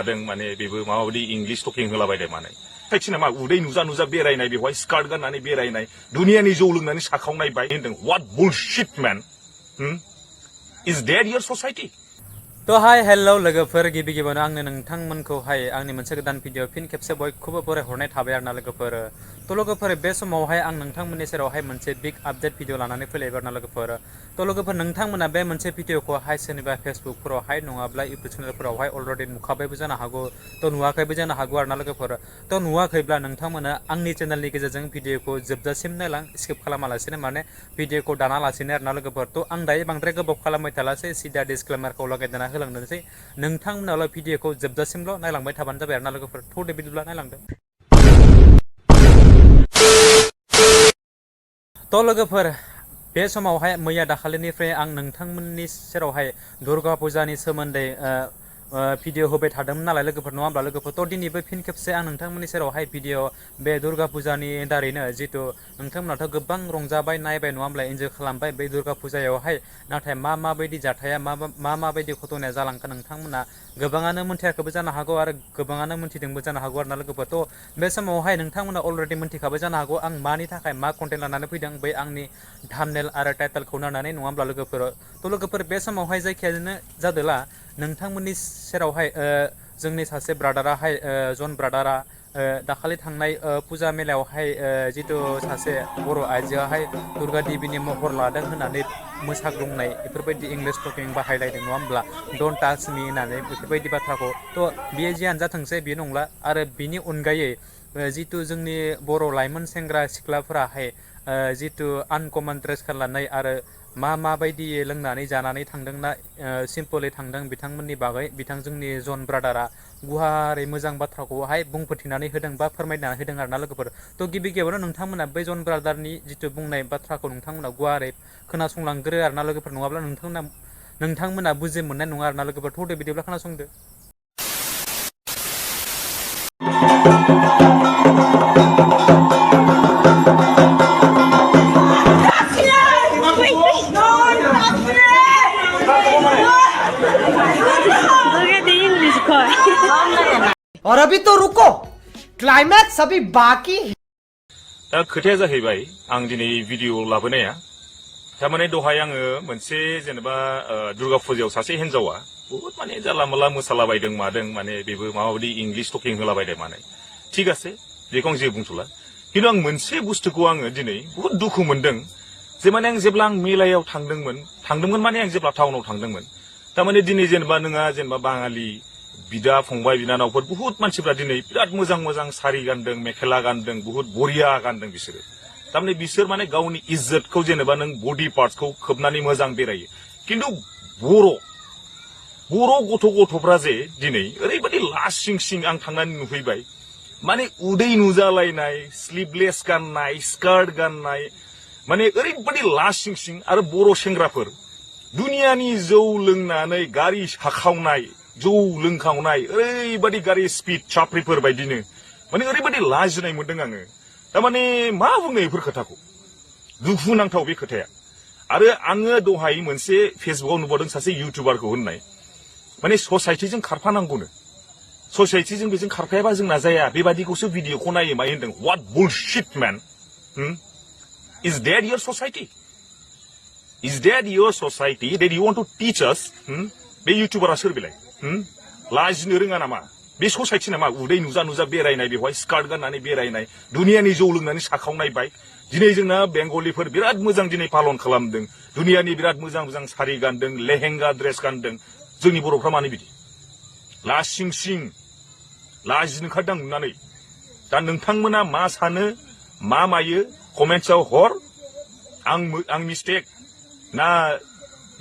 मादों माने बेबो माबायदि इंलिश टकिं होलाबायदों माने खायसे नामा उदै नुजा नुजा बेरायनाय बेवहाय स्कार्ट गाननानै बेरायनाय दुनियानि जौ लोंनानै साखावनाय बाय होनदों what bullshit man is that your society तो हाय हेलो लोगोफोर गिबि गिबियावनो आंनो नोंथांमोनखौहाय आंनि मोनसे गोदान भिडिअ फिन खेबसे बयखौबो बरायहरनाय थाबाय आरोना लोगोफोर तो लोगोफोर बे समावहाय आं नोंथांमोननि सेरावहाय मोनसे बिग आपडेट भिडिअ लानानै फैलायबाय आरोना लोगोफोर तो लोगोफोर नोंथांमोना बे मोनसे भिडिअखौहाय सोरनिबा फेसबुकफोरावहाय नङाब्ला इउटुब चेनेलफोरावहाय अलरेडि नुखाबायबो जानो हागौ तो नुवाखैबो जानो हागौ आरोना लोगोफोर तो नुवाखैब्ला नोंथांमोना आंनि चेनेलनि गेजेरजों भिडिअखौ जोबजासिम नायलां स्किप खालामालासिनो माने भिडिअखौ दानालासिनो आरोना लोगोफोर तो आं दायो बांद्राय गोबाव खालामबाय थालासै सिदा डिसक्लेमारखौ लगायदेरना होलांनोसै नोंथांमोनाल' भिडिअखौ जोबजासिमल' नायलांबाय थाबानो जाबाय आरोना लोगोफोर थौदे बिदिब्ला नायलांदो तो लोगोफोर बे समावहाय मैया दाखालिनिफ्राय आं नोंथांमोननि सेरावहाय दुर्गा पुजानि सोमोन्दै भिडिअ होबाय थादोंमोन नालाय लोगोफोर नङा होमब्ला लोगोफोर तो दिनैबो फिन खेबसे आं नोंथांमोननि सेरावहाय भिडिअ बे दुर्गा पुजानि दारैनो जितु नोंथांमोनाथ' गोबां रंजाबाय नायबाय नङा होमब्ला एन्जय खालामबाय बे दुर्गा पुजायावहाय नाथाय माबायदि जाथाया माबायदि घटनाया जालांखो नोंथांमोना गोबाङानो मोनथियाखैबो जानो हागौ आरो गोबाङानो मोनथिदोंबो जानो हागौ आरोना लोगोफोर तो बे समावहाय नोंथांमोना अलरेडि मोनथिखाबाय जानो हागौ आं मानि थाखाय मा कन्टेन्ट लानानै फैदों बै आंनि थाम्बनेल आरो टाइटेलखौ नायनानै नङा होमब्ला लोगोफोर तो लोगोफोर बे समावहाय जायखियानो जादोला नोंथांमोननि सेरावहाय जोंनि सासे ब्रादाराहाय जन ब्रादारा दाखालि थांनाय पुजा मेलायावहाय जितु सासे बर' आइजोआहाय दुर्गा देवीनि महर लादों होननानै मोसाग्लुंनाय बेफोरबायदि इंलिश टकिं बाहायलायदों नङा होमब्ला डन्ट टाच मी होननानै बेफोरबायदि बाथ्राखौ तो बियो जियानो जाथोंसै बेयो नंला आरो बिनि अनगायै जितु जोंनि बर' लाइमोन सेंग्रा सिख्लाफोराहाय जितु आनकमन ड्रेस गाननानै आरो माबायदि लोंनानै जानानै थांदोंना सिम्पलै थांदों बिथांमोननि बागै जोंनि जन ब्रादारा गुवारै मोजां बाथ्राखौहाय बुंफोरथिनानै होदों बा फोरमायना होदों आरोना लोगोफोर तो गिबि गिबियावनो नोंथांमोना बै जन ब्रादारनि जितु बुंनाय बाथ्राखौ नोंथांमोना गुवारै खोनासंलांग्रो आरोना लोगोफोर नङाब्ला नोंथांमोना बुजि मोननाय नङा आरोना लोगोफोर थौदो बिदिब्ला खोनासंदो और अभी तो रुको क्लाइमैक्स अभी बाकी दा खोथाया जाहैबाय आं दिनै भिडिअ लाबोनाया थारमाने दहाय आङो मोनसे जेनेबा दुर्गा फुजायाव सासे हिनजावा बहुत माने जाला माला मोसालाबायदों मादों माने बेबो माबायदि इंलिश टकिं होलाबायदों माने ठीक आसे बेखौ आं जेबो बुंथ'ला खिन्थु आं मोनसे बुस्थुखौ आङो दिनै बहुत दुखु मोनदों जे माने आं जेब्ला आं मेलायाव थांदोंमोन माने आं जेब्ला टाउनाव थांदोंमोन थारमाने दिनै जेनेबा नोंहा जेनेबा बाङालि बिदा फंबाय बिनानावफोर बहुत मानसिफ्रा दिनै बिराद मोजां मोजां सारि गानदों मेखेला गानदों बहुत बरिया गानदों बिसोरो थारमाने बिसोर माने गावनि इज्जतखौ जेनेबा नों बडि पार्टसखौ खोबनानै मोजां बेरायो खिन्थु बर' गथ'फ्रा जे दिनै ओरैबायदि लास सिं आं थांनानै नुफैबाय माने उदै नुजालायनाय स्लिभलेस गाननाय स्कार्ट गाननाय माने ओरैबायदि लास सिं आरो बर' सेंग्राफोर दुनियानि जौ लोंनानै गारि साखावनाय जौ लोंखावनाय ओरैबायदि गारि स्पिड चाप्रिफोर बायदिनो माने ओरैबायदि लाजिनाय मोनदों आङो थारमाने मा बुंनो बेफोर खोथाखौ दुखुनांथाव बे खोथाया आरो आङो दहाय मोनसे फेसबुकाव नुबावदों सासे इउटुबारखौ होननाय माने ससाइटिजों खारफानांगौनो ससाइटिजों बेजों खारफायाबा जोंना जाया बेबादिखौसो भिडिअखौ नायो मायो होनदों what bullshit man is that your society is that your society that you want to teach us बे इउटुबारा सोर बेलाय लाजिनो रोङा नामा बे ससाइटि नामा उदै नुजा नुजा बेरायनाय बेवहाय स्कार्ट गाननानै बेरायनाय दुनियानि जौ लोंनानै साखावनाय बाय दिनै जोंना बेंगलिफोर बिराद मोजां दिनै पालन खालामदों दुनियानि बिराद मोजां मोजां सारि गानदों लेहेंगा ड्रेस गानदों जोंनि बर'फ्रा मानो बिदि लासिं लाजिनो ओंखारदों नुनानै दा नोंथांमोना मा सानो मा मायो कमेन्ट्सआव हर आं मिस्टेक ना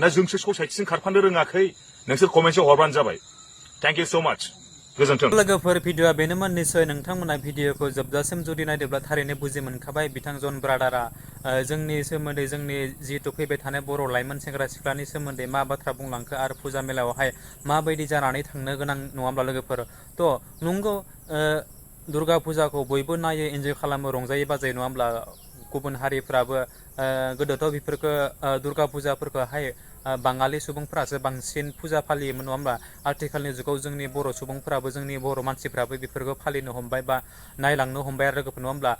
जोंसो ससाइटिजों खारफानो रोङाखै नोंसोर कमेन्ट्सआव हरबानो जाबाय थैंक यू सो मच गोजोन्थों लोगोफोर भिडिअआ बेनोमोन निसय नोंथांमोना भिडिअखौ जोबजासिम जुदि नायदोंब्ला थारैनो बुजि मोनखाबाय बिथां जन ब्रादारा जोंनि सोमोन्दै जोंनि जिहेतु फैबाय थानाय बर' लाइमोन सेंग्रा सिख्लानि सोमोन्दै मा बाथ्रा बुंलांखो आरो फुजा मेलायावहाय माबायदि जानानै थांनो गोनां नङा होमब्ला लोगोफोर तो नंगौ दुर्गा फुजाखौ बयबो नायो एन्जय खालामो रंजायो बाजायो नङा होमब्ला गुबुन हारिफ्राबो गोदोथ' बेफोरखौ दुर्गा फुजाफोरखौहाय बाङालि सुबुंफोरासो बांसिन फुजा फालियोमोन नङा होमबा आथिखालनि जुगाव जोंनि बर' सुबुंफोराबो जोंनि बर' मानसिफ्राबो बेफोरखौ फालिनो हमबाय बा नायलांनो हमबाय आरो लोगोफोर नङा होमब्ला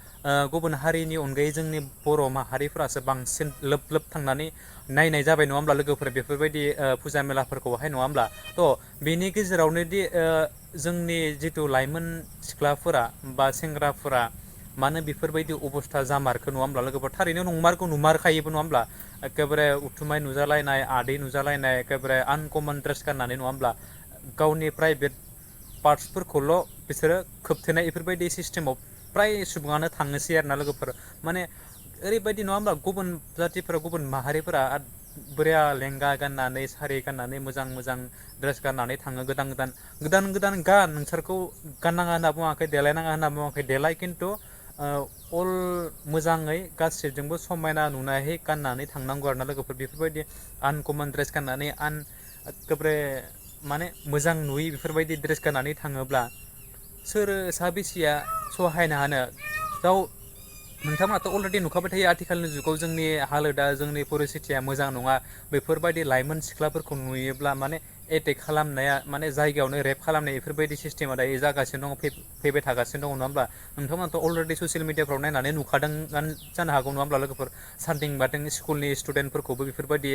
गुबुन हारिनि अनगायै जोंनि बर' माहारिफोरासो बांसिन लोब लोब थांनानै नायनाय जाबाय नङा होमब्ला लोगोफोर बेफोरबायदि फुजा मेलाफोरखौहाय नङा होमब्ला थ' बेनि गेजेरावनो दि जोंनि जिथु लाइमोन सिख्लाफोरा बा सेंग्राफोरा मानो बेफोरबायदि अबस्था जामारखो नङा होमब्ला लोगोफोर थारैनो नंमारगौ नुमारखायोबो नङा होमब्ला एखेबारे उथुमाय नुजालायनाय आदै नुजालायनाय एखेबारे आनकमन ड्रेस गाननानै नङा होमब्ला गावनि प्राइभेट पार्टसफोरखौल' बिसोरो खोबथेनाय बेफोरबायदि सिस्टेमाव फ्राय सुबुङानो थांनोसै आरोना लोगोफोर माने ओरैबायदि नङा होमब्ला गुबुन जाथिफोरा गुबुन माहारिफोरा बोरिया लेंगा गाननानै सारि गाननानै मोजां मोजां ड्रेस गाननानै थाङो गोदान गान नोंसोरखौ गाननाङा होनना बुङाखै देलायनाङा होनना बुङाखै देलाय खिन्थु अल मोजाङै गासैजोंबो समायना नुनायै गाननानै थांनांगौ आरोना लोगोफोर बेफोरबायदि आनकमन ड्रेस गाननानै एखेबारे माने मोजां नुयि बेफोरबायदि ड्रेस गाननानै थाङोब्ला सोर साबेसेया सहायनो हानो गाव नोंथांमोनाथ' अलरेडि नुखाबाय थायो आथिखालनि जुगाव जोंनि हालोदा जोंनि परिस्थितिया मोजां नङा बेफोरबायदि लाइमोन सिख्लाफोरखौ नुयोब्ला माने एटेक खालामनाया माने जायगायावनो रेप खालामनाय बेफोरबायदि सिस्टेमा दायो जागासिनो दङ फैबाय थागासिनो दङ नङा होमब्ला नोंथांमोनाथ' अलरेडि ससियेल मिडियाफ्राव नायनानै नुखादों जानो हागौ नङा होमब्ला लोगोफोर सारदिं बारदिं स्कुलनि स्टुडेन्टफोरखौबो बेफोरबायदि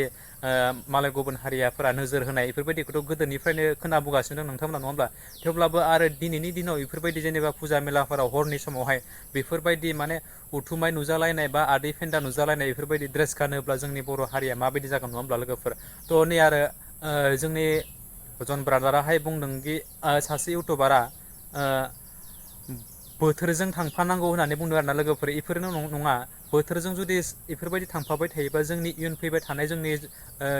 मालाय गुबुन हारियाफोरा नोजोर होनाय बेफोरबायदिखौथ' गोदोनिफ्रायनो खोनाबोगासिनो दं नोंथांमोना नङा होमब्ला थेवब्लाबो आरो दिनैनि दिनाव बेफोरबायदि जेनेबा फुजा मेलाफोराव हरनि समावहाय बेफोरबायदि माने उथुमाय नुजालायनाय बा आदै फेन्दा नुजालायनाय बेफोरबायदि ड्रेस गानोब्ला जोंनि बर' हारिया माबायदि जागोन नङा होमब्ला लोगोफोर थ' नै आरो जोंनि जन ब्रादाराहाय बुंदोंदि सासे इउटुबारा बोथोरजों थांफानांगौ होननानै बुंदों आरोना लोगोफोर बेफोरनो नङा बोथोरजों जुदि बेफोरबायदि थांफाबाय थायोबा जोंनि इयुन फैबाय थानाय जोंनि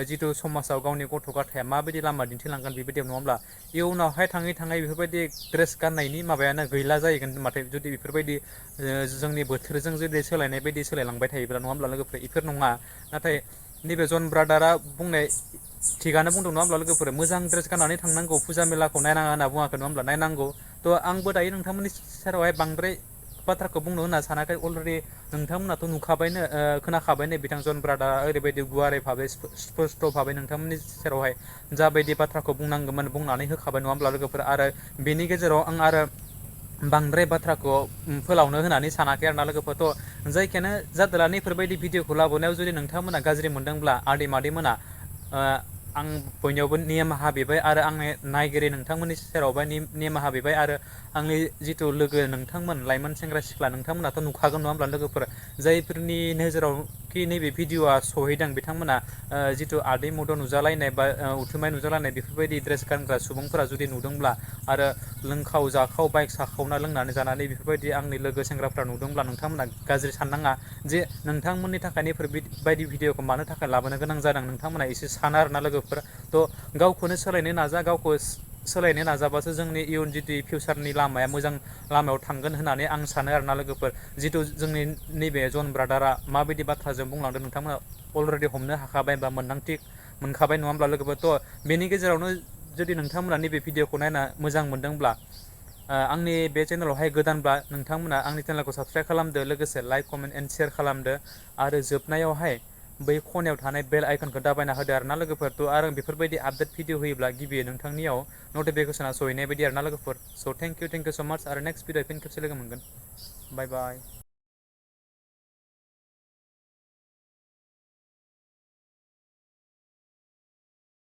जिथु समाजाव गावनि गथ' गथाया माबायदि लामा दिन्थिलांगोन बेबायदियाव नङा होमब्ला इयुनावहाय थाङै बेफोरबायदि ड्रेस गाननायनि माबायानो गैला जाहैगोन माथो जुदि बेफोरबायदि जोंनि बोथोरजों जुदि सोलायनाय बायदि सोलायलांबाय थायोब्ला नङा होमब्ला लोगोफोर बेफोर नङा नाथाय नैबे जन ब्रादारा बुंनाय थिगानो बुंदों नङा होमब्ला लोगोफोर मोजां ड्रेस गाननानै थांनांगौ फुजा मेलाखौ नायनाङा होनना बुङाखै नङा होमब्ला नायनांगौ थ' आंबो दायो नोंथांमोननि सेरावहाय बांद्राय बाथ्राखौ बुंनो होनना सानाखै अलरेडि नोंथांमोनाथ' नुखाबायनो खोनाखाबायनो बिथां जन ब्रादारा ओरैबायदि गुवारै भाबै स्पस्ट' भाबै नोंथांमोननि सेरावहाय जाबायदि बाथ्राखौ बुंनांगौमोन बुंनानै होखाबाय नङा होमब्ला लोगोफोर आरो बेनि गेजेराव आं आरो बांद्राय बाथ्राखौ फोलावनो होनानै सानाखै आरोना लोगोफोरथ' जायखियानो जादोला नैफोरबायदि भिडिअखौ लाबोनायाव जुदि नोंथांमोना गाज्रि मोनदोंब्ला आदै मादैमोना आं बयनियावबो निमाहा बिबाय आरो आंनि नायगिरि नोंथांमोननि सेरावबो निमाहा बिबाय आरो आंनि जिथु लोगो नोंथांमोन लाइमोन सेंग्रा सिख्ला नोंथांमोनाथ' नुखागोन नङा होमब्ला लोगोफोर जायफोरनि नोजोरावखि नैबे भिडिअआ सहैदों बिथांमोना जिथु आदै मद' नुजालायनाय बा उथुमाय नुजालायनाय बेफोरबायदि ड्रेस गानग्रा सुबुंफोरा जुदि नुदोंब्ला आरो लोंखाव जाखाव बाइक साखावना लोंनानै जानानै बेफोरबायदि आंनि लोगो सेंग्राफ्रा नुदोंब्ला नोंथांमोना गाज्रि साननाङा जे नोंथांमोननि थाखाय बेफोरबायदि भिडिअखौ मानो थाखाय लाबोनो गोनां जादों नोंथांमोना एसे साना आरोना लोगोफोर थ' गावखौनो सोलायनो नाजा गावखौ सोलायनो नाजाबासो जोंनि इयुन जिथु फिउचारनि लामाया मोजां लामायाव थांगोन होननानै आं सानो आरोना लोगोफोर जिथु जोंनि नैबे जन ब्रादारा माबायदि बाथ्राजों बुंलांदों नोंथांमोना अलरेडि हमनो हाखाबाय बा मोन्दांथि मोनखाबाय नङा होमब्ला लोगोफोर थ' बेनि गेजेरावनो जुदि नोंथांमोना नैबे भिडिअखौ नायना मोजां मोनदोंब्ला आंनि बे चेनेलावहाय गोदानब्ला नोंथांमोना आंनि चेनेलखौ साबसक्राइब खालामदो लोगोसे लाइक कमेन्ट एन्ड शेयार खालामदो आरो जोबनायावहाय बै खनायाव थानाय बेल आइकनखौ दाबायना होदो आरोना लोगोफोर थ' आरो बेफोरबायदि आपडेट भिडिअ होयोब्ला गिबियै नोंथांनियाव नटिफिकेसना सहैनाय बायदि आरोना लोगोफोर स' थेंक इउ स' माच आरो नेक्स्ट भिडिअ फिन खेबसे लोगो मोनगोन बाय बाय